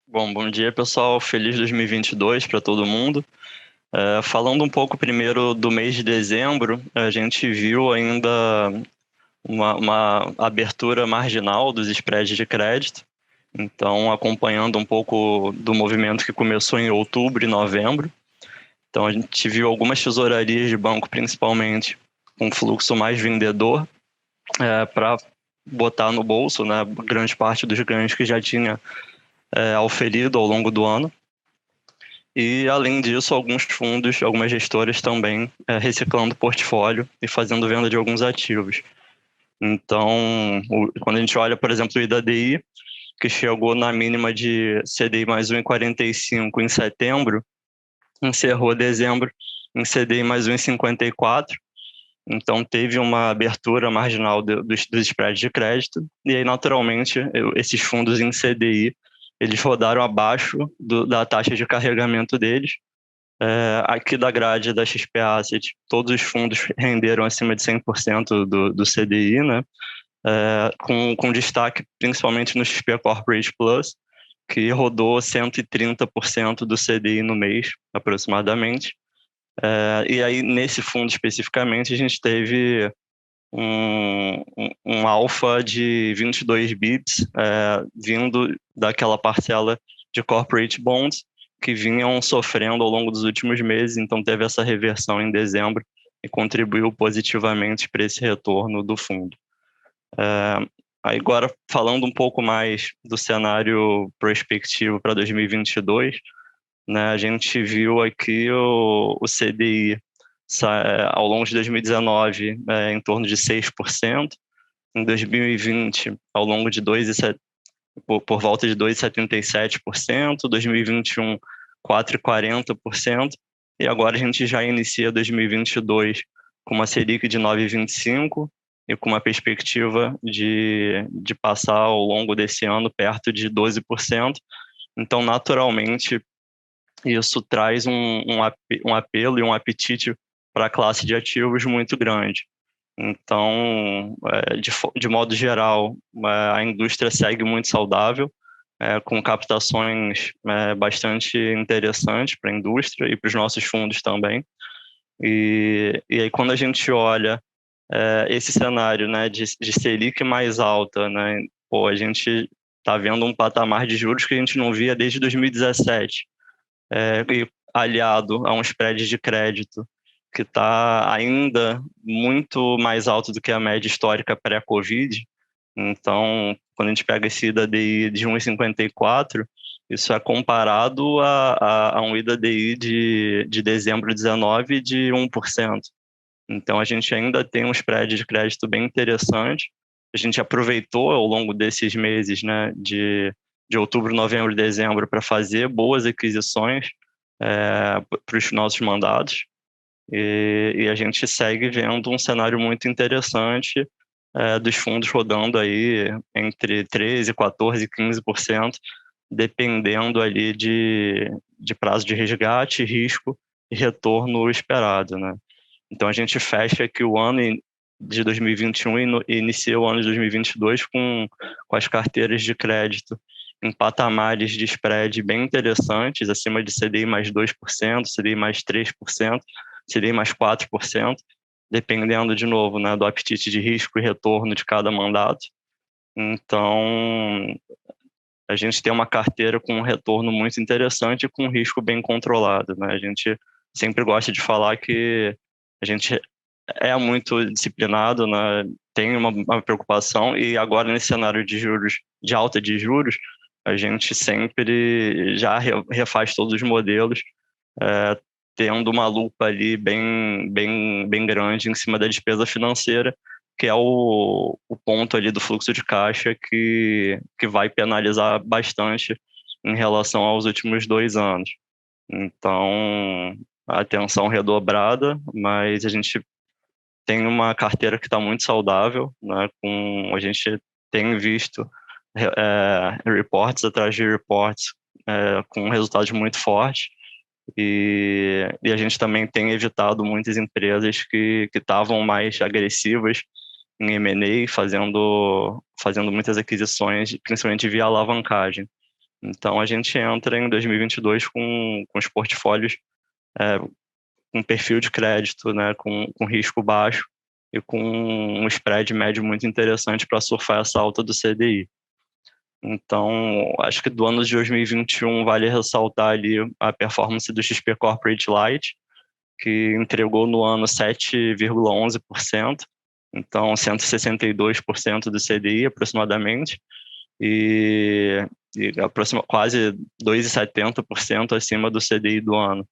Bom dia, pessoal. Feliz 2022 para todo mundo. Falando um pouco primeiro do mês de dezembro, a gente viu ainda uma abertura marginal dos spreads de crédito. Então, acompanhando um pouco do movimento que começou em outubro e novembro. Então, a gente viu algumas tesourarias de banco, principalmente, com fluxo mais vendedor, para botar no bolso, né, grande parte dos ganhos que já tinha auferido ao longo do ano. E, além disso, alguns fundos, algumas gestoras também reciclando portfólio e fazendo venda de alguns ativos. Então, quando a gente olha, por exemplo, o IDADI, que chegou na mínima de CDI mais 1,45 em setembro, encerrou dezembro em CDI mais 1,54. Então, teve uma abertura marginal dos spreads de crédito. E aí, naturalmente, esses fundos em CDI, eles rodaram abaixo da taxa de carregamento deles. Aqui da grade da XP Asset, todos os fundos renderam acima de 100% do CDI, né? Com destaque principalmente no XP Corporate Plus, que rodou 130% do CDI no mês, aproximadamente. E aí, nesse fundo especificamente, a gente teve um alfa de 22 bips vindo daquela parcela de corporate bonds que vinham sofrendo ao longo dos últimos meses, então teve essa reversão em dezembro e contribuiu positivamente para esse retorno do fundo. Agora, falando um pouco mais do cenário prospectivo para 2022, né, a gente viu aqui o CDI ao longo de 2019 em torno de 6%, em 2020 ao longo de por volta de 2,77%, 2021 4,40%, e agora a gente já inicia 2022 com uma Selic de 9,25% e com uma perspectiva de passar ao longo desse ano perto de 12%. Então, naturalmente, isso traz um apelo e um apetite para a classe de ativos muito grande. Então, de modo geral, a indústria segue muito saudável, com captações bastante interessantes para a indústria e para os nossos fundos também. E aí, quando a gente olha esse cenário, né, de Selic mais alta, né, pô, a gente está vendo um patamar de juros que a gente não via desde 2017, e aliado a um spread de crédito que está ainda muito mais alto do que a média histórica pré-Covid. Então, quando a gente pega esse IDADI de 1,54, isso é comparado a um IDADI de dezembro de 19 de 1%. Então, a gente ainda tem um spread de crédito bem interessante. A gente aproveitou ao longo desses meses, né, de outubro, novembro e dezembro para fazer boas aquisições para os nossos mandados. E a gente segue vendo um cenário muito interessante dos fundos rodando aí entre 13%, 14%, 15%, dependendo ali de prazo de resgate, risco e retorno esperado, né? Então a gente fecha aqui o ano de 2021 e inicia o ano de 2022 com as carteiras de crédito em patamares de spread bem interessantes, acima de CDI mais 2%, CDI mais 3%, CDI mais 4%, dependendo, de novo, né, do apetite de risco e retorno de cada mandato. Então, a gente tem uma carteira com um retorno muito interessante e com um risco bem controlado, né? A gente sempre gosta de falar que a gente é muito disciplinado, né? Tem uma preocupação, e agora nesse cenário de juros, de alta de juros, a gente sempre já refaz todos os modelos, é, tendo uma lupa ali bem grande em cima da despesa financeira, que é o ponto ali do fluxo de caixa que vai penalizar bastante em relação aos últimos 2 anos. Então, a atenção redobrada, mas a gente tem uma carteira que está muito saudável, né? A gente tem visto reportes atrás de reportes com resultados muito fortes, e a gente também tem evitado muitas empresas que estavam mais agressivas em M&A, fazendo muitas aquisições, principalmente via alavancagem. Então, a gente entra em 2022 com os portfólios com perfil de crédito, né, com risco baixo e com um spread médio muito interessante para surfar essa alta do CDI. Então, acho que do ano de 2021 vale ressaltar ali a performance do XP Corporate Lite, que entregou no ano 7,11%, então 162% do CDI aproximadamente, e quase 2,70% acima do CDI do ano.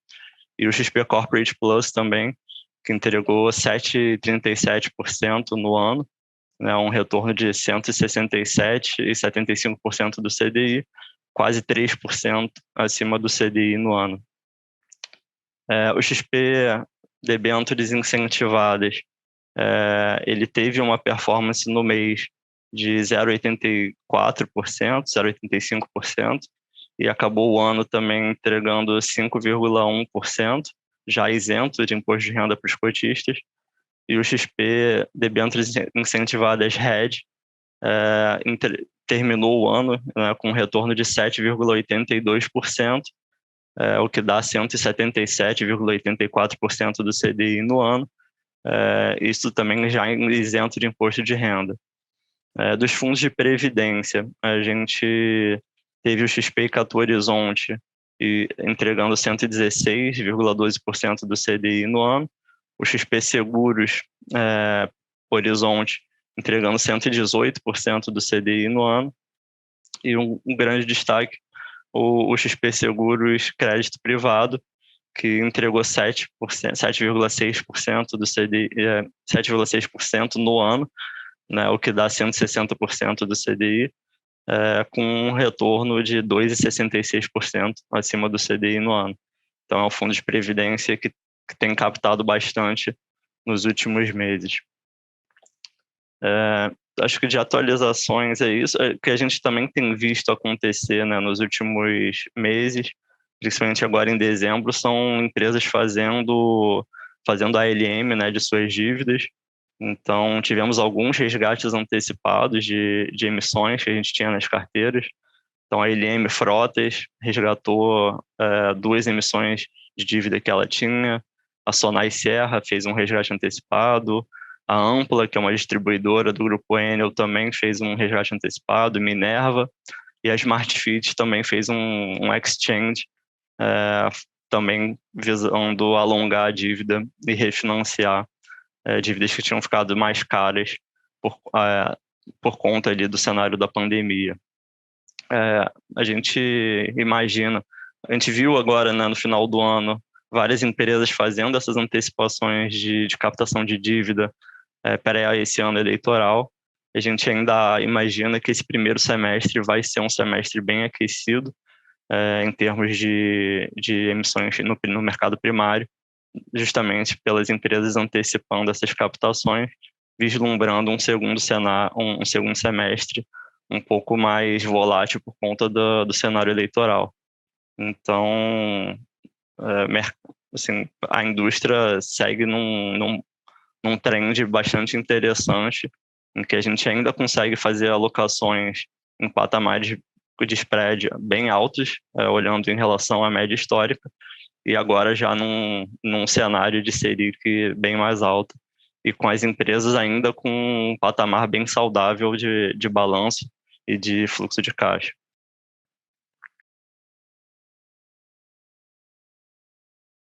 E o XP Corporate Plus também, que entregou 7,37% no ano, né, um retorno de 167% e 75% do CDI, quase 3% acima do CDI no ano. O XP debêntures incentivadas, ele teve uma performance no mês de 0,84%, 0,85%, e acabou o ano também entregando 5,1%, já isento de imposto de renda para os cotistas. E o XP debêntures incentivadas RED terminou o ano, né, com um retorno de 7,82%, o que dá 177,84% do CDI no ano, isso também já isento de imposto de renda. Dos fundos de previdência, a gente teve o XP Catu Horizonte entregando 116,12% do CDI no ano, o XP Seguros Horizonte entregando 118% do CDI no ano, e um grande destaque, o XP Seguros Crédito Privado, que entregou 7,6% do CDI, 7,6% no ano, né, o que dá 160% do CDI, com um retorno de 2,66% acima do CDI no ano. Então, é um fundo de previdência que tem captado bastante nos últimos meses. Acho que de atualizações é isso, que a gente também tem visto acontecer, né, nos últimos meses, principalmente agora em dezembro, são empresas fazendo ALM, né, de suas dívidas. Então, tivemos alguns resgates antecipados de emissões que a gente tinha nas carteiras. Então, a ALM Frotas resgatou 2 emissões de dívida que ela tinha. A Sonai Serra fez um resgate antecipado. A Ampla, que é uma distribuidora do Grupo Enel, também fez um resgate antecipado. Minerva. E a Smart Fit também fez um exchange, também visando alongar a dívida e refinanciar dívidas que tinham ficado mais caras por conta ali do cenário da pandemia. A gente viu agora, né, no final do ano, várias empresas fazendo essas antecipações de captação de dívida para esse ano eleitoral. A gente ainda imagina que esse primeiro semestre vai ser um semestre bem aquecido em termos de emissões no mercado primário, justamente pelas empresas antecipando essas captações, vislumbrando um segundo semestre um pouco mais volátil por conta do cenário eleitoral. Então, assim, a indústria segue num trend bastante interessante, em que a gente ainda consegue fazer alocações em patamares de spread bem altos, olhando em relação à média histórica, e agora já num cenário de Selic bem mais alto, e com as empresas ainda com um patamar bem saudável de balanço e de fluxo de caixa.